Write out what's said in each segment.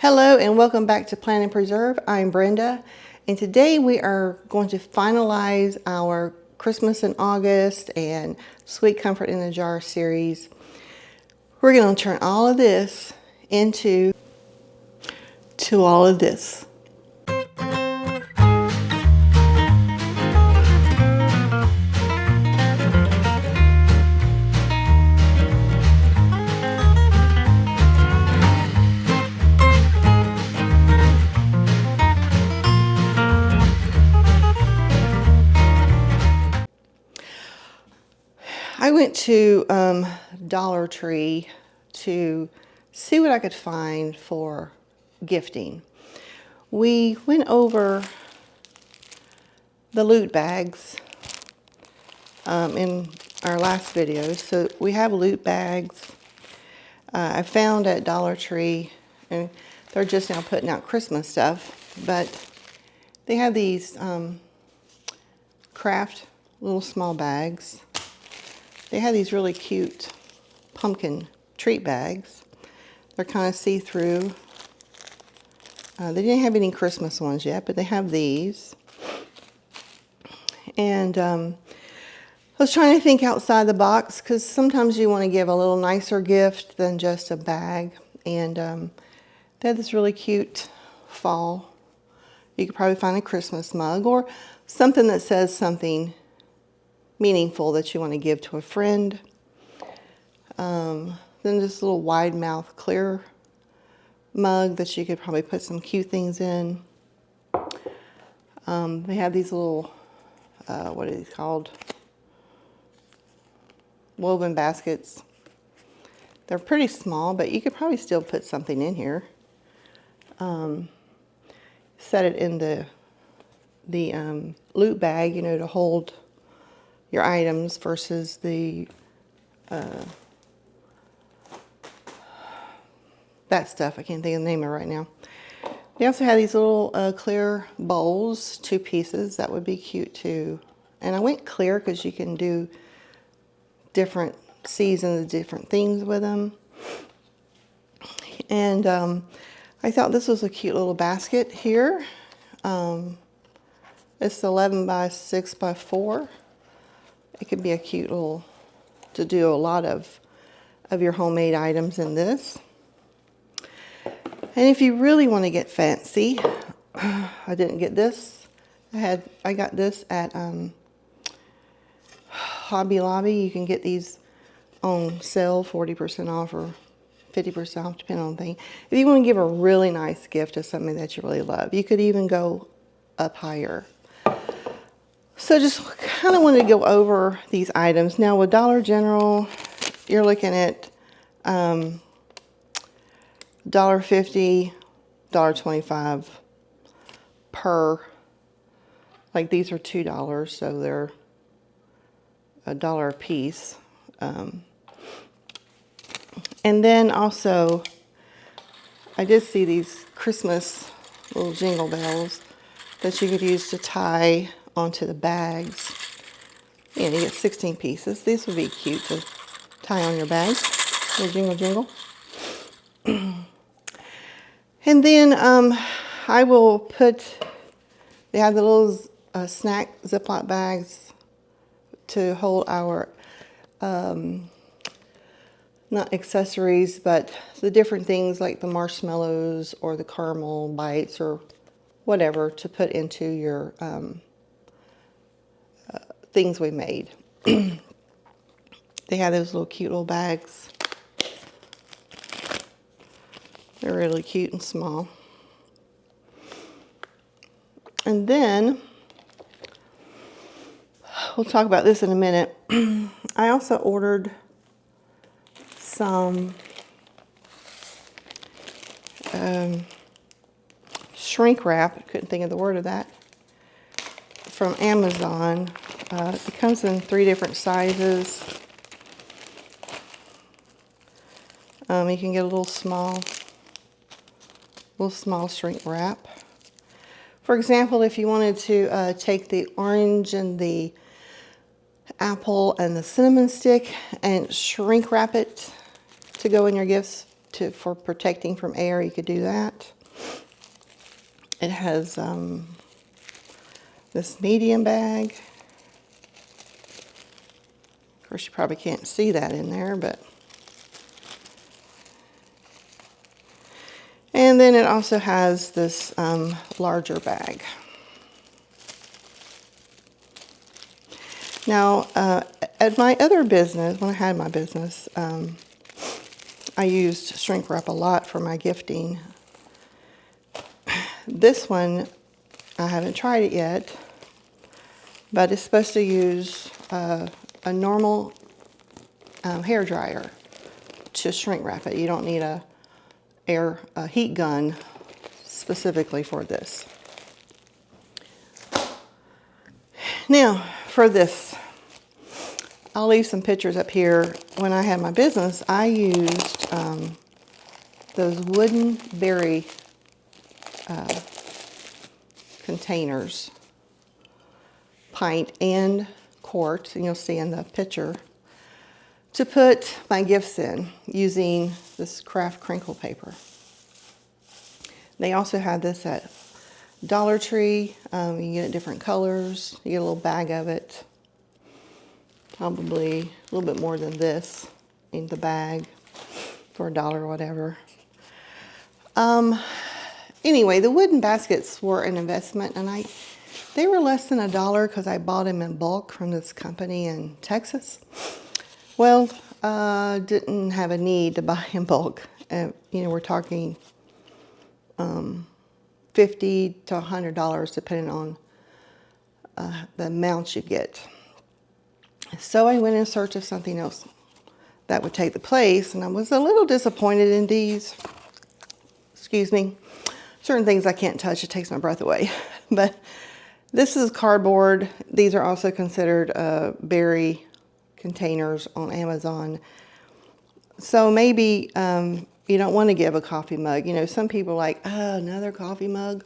Hello and welcome back to Plan and Preserve. I'm Brenda, and today we are going to finalize our Christmas in August and Sweet Comfort in a Jar series. We're going to turn all of this into all of this. I went to Dollar Tree to see what I could find for gifting. We went over the loot bags in our last video. So we have loot bags I found at Dollar Tree, and they're just now putting out Christmas stuff, but they have these craft little small bags. They have these really cute pumpkin treat bags. They're kind of see-through. They didn't have any Christmas ones yet, but they have these. And I was trying to think outside the box because sometimes you want to give a little nicer gift than just a bag. And they had this really cute fall. You could probably find a Christmas mug or something that says something meaningful that you want to give to a friend. Then this little wide mouth clear mug that you could probably put some cute things in. They have these little, what are these called? Woven baskets. They're pretty small, but you could probably still put something in here. Set it in the loot bag, you know, to hold your items versus the that stuff. I can't think of the name of it right now. They also have these little clear bowls, 2 pieces. That would be cute too. And I went clear because you can do different seasons, different things with them. And I thought this was a cute little basket here. It's 11 by 6 by 4. It could be a cute little, to do a lot of your homemade items in this. And if you really want to get fancy, I didn't get this. I got this at Hobby Lobby. You can get these on sale, 40% off or 50% off, depending on the thing. If you want to give a really nice gift to something that you really love, you could even go up higher. So just kind of wanted to go over these items. Now with Dollar General, you're looking at $1.50, $1.25 per. Like these are $2, so they're $1 a piece. And then also, I did see these Christmas little jingle bells that you could use to tie onto the bags. And you get 16 pieces. These would be cute to tie on your bags. Little jingle jingle. And then I will put, they have the little snack Ziploc bags to hold our, not accessories, but the different things like the marshmallows or the caramel bites or whatever to put into your things we made. They have those little cute little bags. They're really cute and small. And then, we'll talk about this in a minute. I also ordered some shrink wrap. I couldn't think of the word of that. From Amazon. It comes in 3 different sizes. You can get a little small shrink wrap. For example, if you wanted to take the orange and the apple and the cinnamon stick and shrink wrap it to go in your gifts for protecting from air, you could do that. It has this medium bag. Of course, you probably can't see that in there, but. And then it also has this larger bag. Now, at my other business, when I had my business, I used shrink wrap a lot for my gifting. This one, I haven't tried it yet, but it's supposed to use a normal hair dryer to shrink wrap it. You don't need a heat gun specifically for this. Now, for this, I'll leave some pictures up here. When I had my business, I used those wooden berry containers, pint and quart, and you'll see in the picture, to put my gifts in using this craft crinkle paper. They also had this at Dollar Tree. You can get it different colors. You get a little bag of it. Probably a little bit more than this in the bag for $1 or whatever. Anyway, the wooden baskets were an investment, and they were less than $1 because I bought them in bulk from this company in Texas. Well, didn't have a need to buy in bulk. We're talking $50 to $100 depending on the amounts you get. So I went in search of something else that would take the place, and I was a little disappointed in these. Excuse me. Certain things I can't touch, it takes my breath away. But this is cardboard. These are also considered berry containers on Amazon. So maybe you don't want to give a coffee mug. Some people are like, oh, another coffee mug.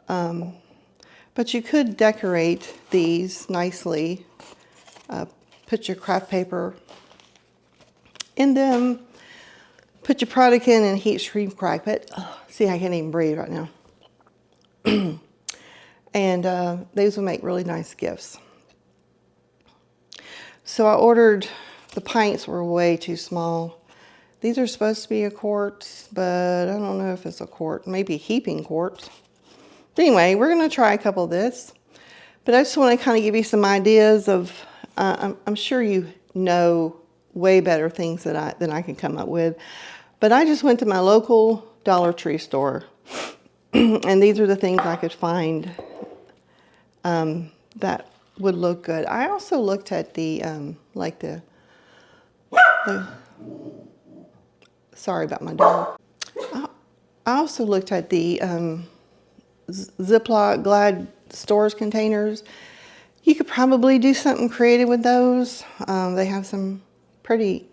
But you could decorate these nicely. Put your craft paper in them. Put your product in and heat shrink wrap it. Oh, see, I can't even breathe right now. And these will make really nice gifts. So I ordered, the pints were way too small. These are supposed to be a quart, but I don't know if it's a quart, maybe heaping quarts. But anyway, we're going to try a couple of this. But I just want to kind of give you some ideas of, I'm sure you know way better things than I can come up with. But I just went to my local Dollar Tree store, and these are the things I could find that would look good. I also looked at the sorry about my dog. I also looked at the Ziploc Glad storage containers. You could probably do something creative with those. They have some pretty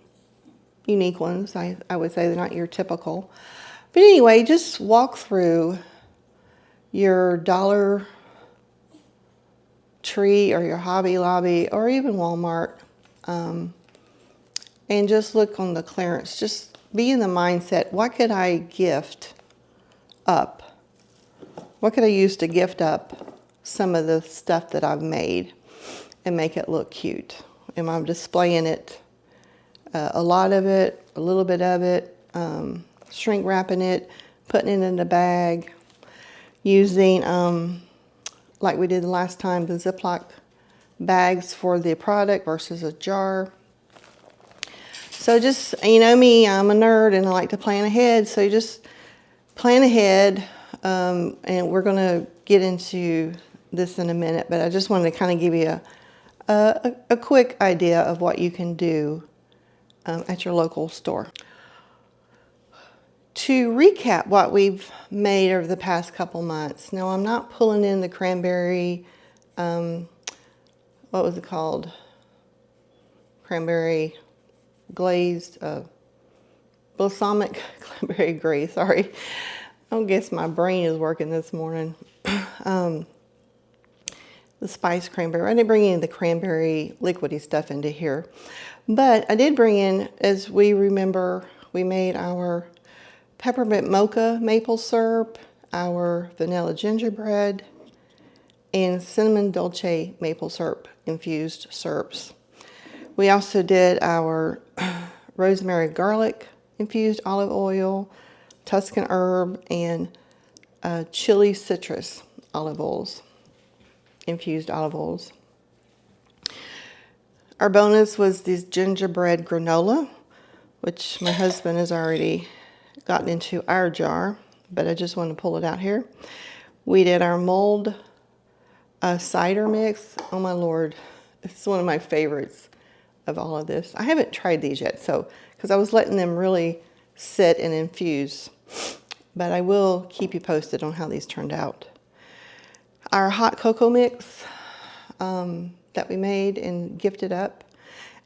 unique ones. I would say they're not your typical. But anyway, just walk through your Dollar Tree or your Hobby Lobby or even Walmart, and just look on the clearance. Just be in the mindset, what could I gift up? What could I use to gift up some of the stuff that I've made and make it look cute? Am I displaying it, a lot of it, a little bit of it, shrink wrapping it, putting it in a bag, using, like we did the last time, the Ziploc bags for the product versus a jar. So just, me, I'm a nerd and I like to plan ahead. So you just plan ahead, and we're going to get into this in a minute, but I just wanted to kind of give you a quick idea of what you can do at your local store. To recap what we've made over the past couple months. Now, I'm not pulling in the cranberry, what was it called? Cranberry glazed, balsamic cranberry glaze, sorry. I don't guess my brain is working this morning. The spiced cranberry. I didn't bring any of the cranberry liquidy stuff into here. But I did bring in, as we remember, we made our peppermint mocha maple syrup, our vanilla gingerbread, and cinnamon dolce maple syrup infused syrups. We also did our rosemary garlic infused olive oil, Tuscan herb, and chili citrus olive oils, infused olive oils. Our bonus was this gingerbread granola, which my husband has already gotten into our jar, but I just want to pull it out here. We did our mulled cider mix. Oh my Lord, it's one of my favorites of all of this. I haven't tried these yet, so because I was letting them really sit and infuse, but I will keep you posted on how these turned out. Our hot cocoa mix that we made and gifted up,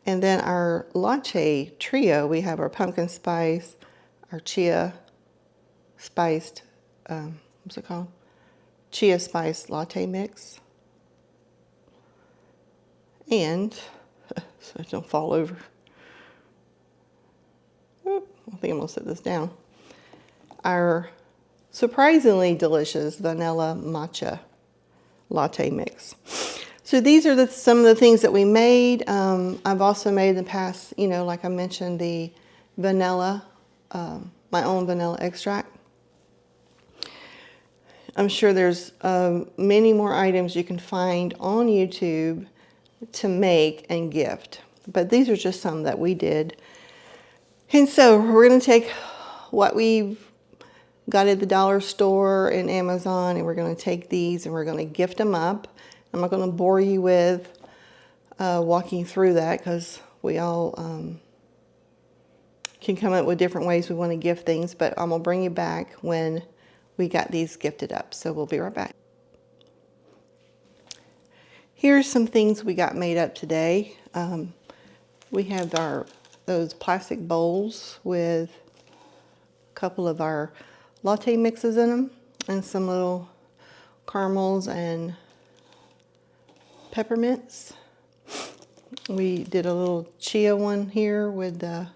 and then our latte trio. We have our pumpkin spice, our chia spiced, what's it called? Chia spice latte mix. And, so it don't fall over. I think I'm gonna set this down. Our surprisingly delicious vanilla matcha latte mix. So these are some of the things that we made. I've also made in the past, you know, like I mentioned, the vanilla, my own vanilla extract. I'm sure there's many more items you can find on YouTube to make and gift, but these are just some that we did. And so we're going to take what we've got at the dollar store and Amazon, and we're going to take these and we're going to gift them up. I'm not going to bore you with walking through that, because we all can come up with different ways we want to gift things, but I'm going to bring you back when we got these gifted up. So we'll be right back. Here's some things we got made up today. We have those plastic bowls with a couple of our latte mixes in them and some little caramels and peppermints. We did a little chia one here with the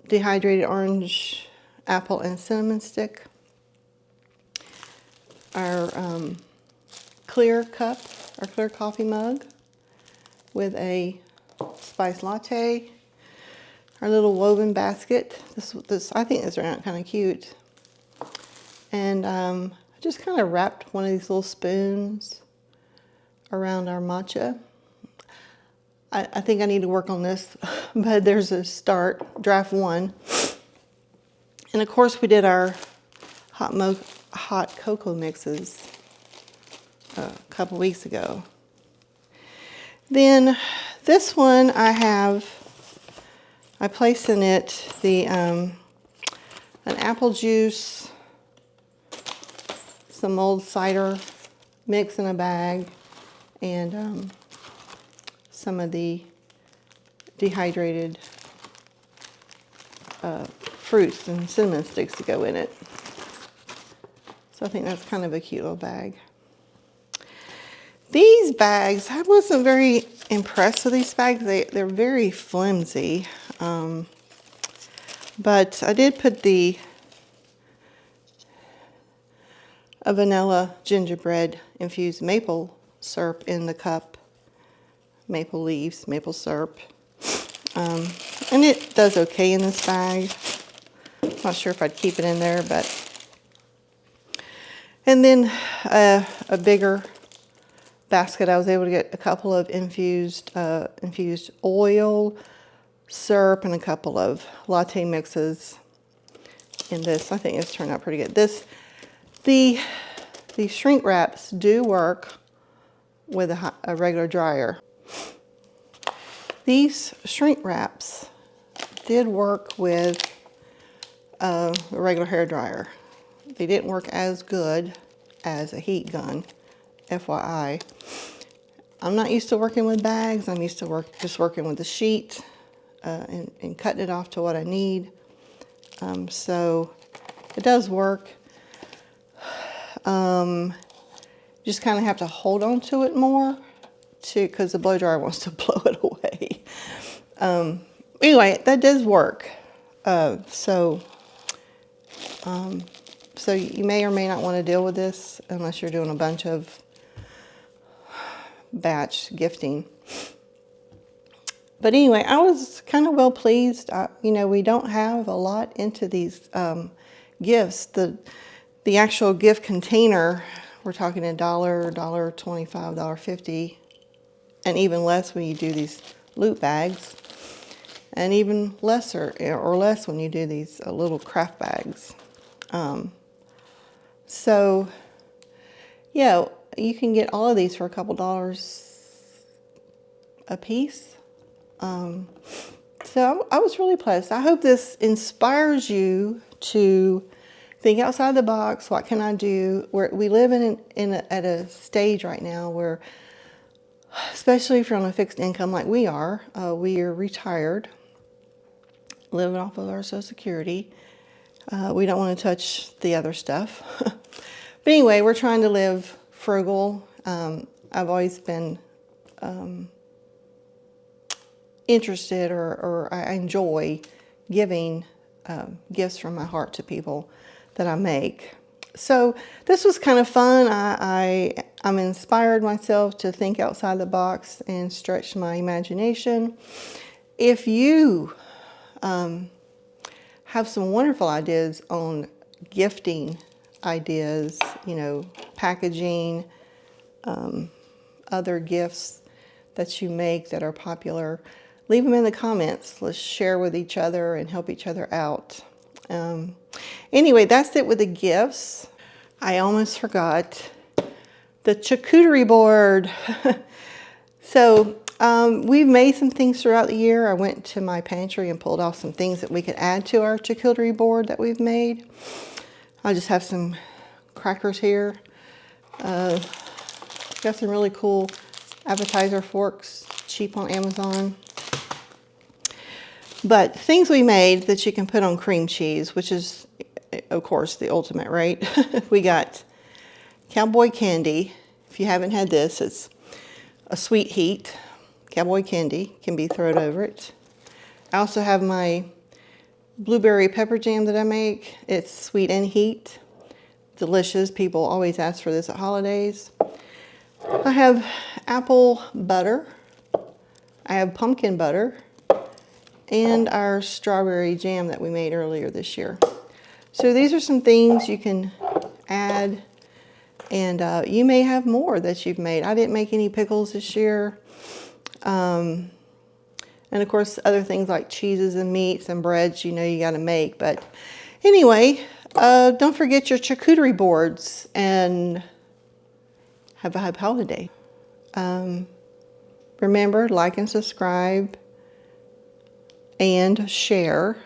dehydrated orange, apple, and cinnamon stick. Our clear cup, our clear coffee mug with a spiced latte. Our little woven basket. This I think these are kind of cute. And I just kind of wrapped one of these little spoons around our matcha. I think I need to work on this, but there's a start, draft one. And of course we did our hot cocoa mixes a couple weeks ago. Then this one I placed in it an apple juice, some old cider mix in a bag, and some of the dehydrated fruits and cinnamon sticks to go in it. So I think that's kind of a cute little bag. These bags, I wasn't very impressed with these bags. They're very flimsy. But I did put a vanilla gingerbread infused maple syrup in the cup. Maple leaves, maple syrup. And it does okay in this bag. Not sure if I'd keep it in there, but. And then a bigger basket, I was able to get a couple of infused oil, syrup, and a couple of latte mixes in this. I think it's turned out pretty good. The shrink wraps do work with a regular dryer. These shrink wraps did work with a regular hair dryer. They didn't work as good as a heat gun, FYI. I'm not used to working with bags. I'm used to just working with the sheet and cutting it off to what I need. So it does work. Just kind of have to hold on to it more because the blow dryer wants to blow it away. Anyway, that does work. So you may or may not want to deal with this unless you're doing a bunch of batch gifting. But anyway, I was kind of well pleased. You know, we don't have a lot into these gifts. The actual gift container, we're talking $1, $1.25, $1.50, and even less when you do these loot bags, and even lesser or less when you do these little craft bags. So yeah, you can get all of these for a couple dollars a piece. So I was really pleased. I hope this inspires you to think outside the box. What can I do? We live at a stage right now where, especially if you're on a fixed income like we are retired, living off of our Social Security. We don't want to touch the other stuff. But anyway, we're trying to live frugal. I've always been interested or I enjoy giving gifts from my heart to people that I make. So this was kind of fun. I'm inspired myself to think outside the box and stretch my imagination. If you have some wonderful ideas on gifting ideas, you know, packaging, other gifts that you make that are popular, leave them in the comments. Let's share with each other and help each other out. Anyway, that's it with the gifts. I almost forgot the charcuterie board. So we've made some things throughout the year. I went to my pantry and pulled off some things that we could add to our charcuterie board that we've made. I just have some crackers here. Got some really cool appetizer forks, cheap on Amazon. But things we made that you can put on cream cheese, which is, of course, the ultimate, right? We got cowboy candy. If you haven't had this, it's a sweet heat. Cowboy candy can be thrown over it. I also have my blueberry pepper jam that I make. It's sweet and heat. Delicious. People always ask for this at holidays. I have apple butter. I have pumpkin butter. And our strawberry jam that we made earlier this year. So these are some things you can add, and you may have more that you've made. I didn't make any pickles this year. And of course, other things like cheeses and meats and breads, you know, you got to make. But anyway, don't forget your charcuterie boards and have a happy holiday. Remember, like and subscribe and share.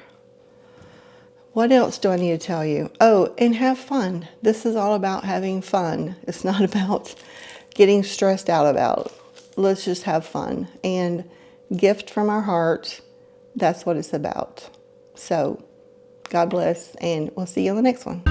What else do I need to tell you? Oh, and have fun. This is all about having fun. It's not about getting stressed out about it. Let's just have fun and gift from our heart. That's what it's about. So God bless, and we'll see you on the next one.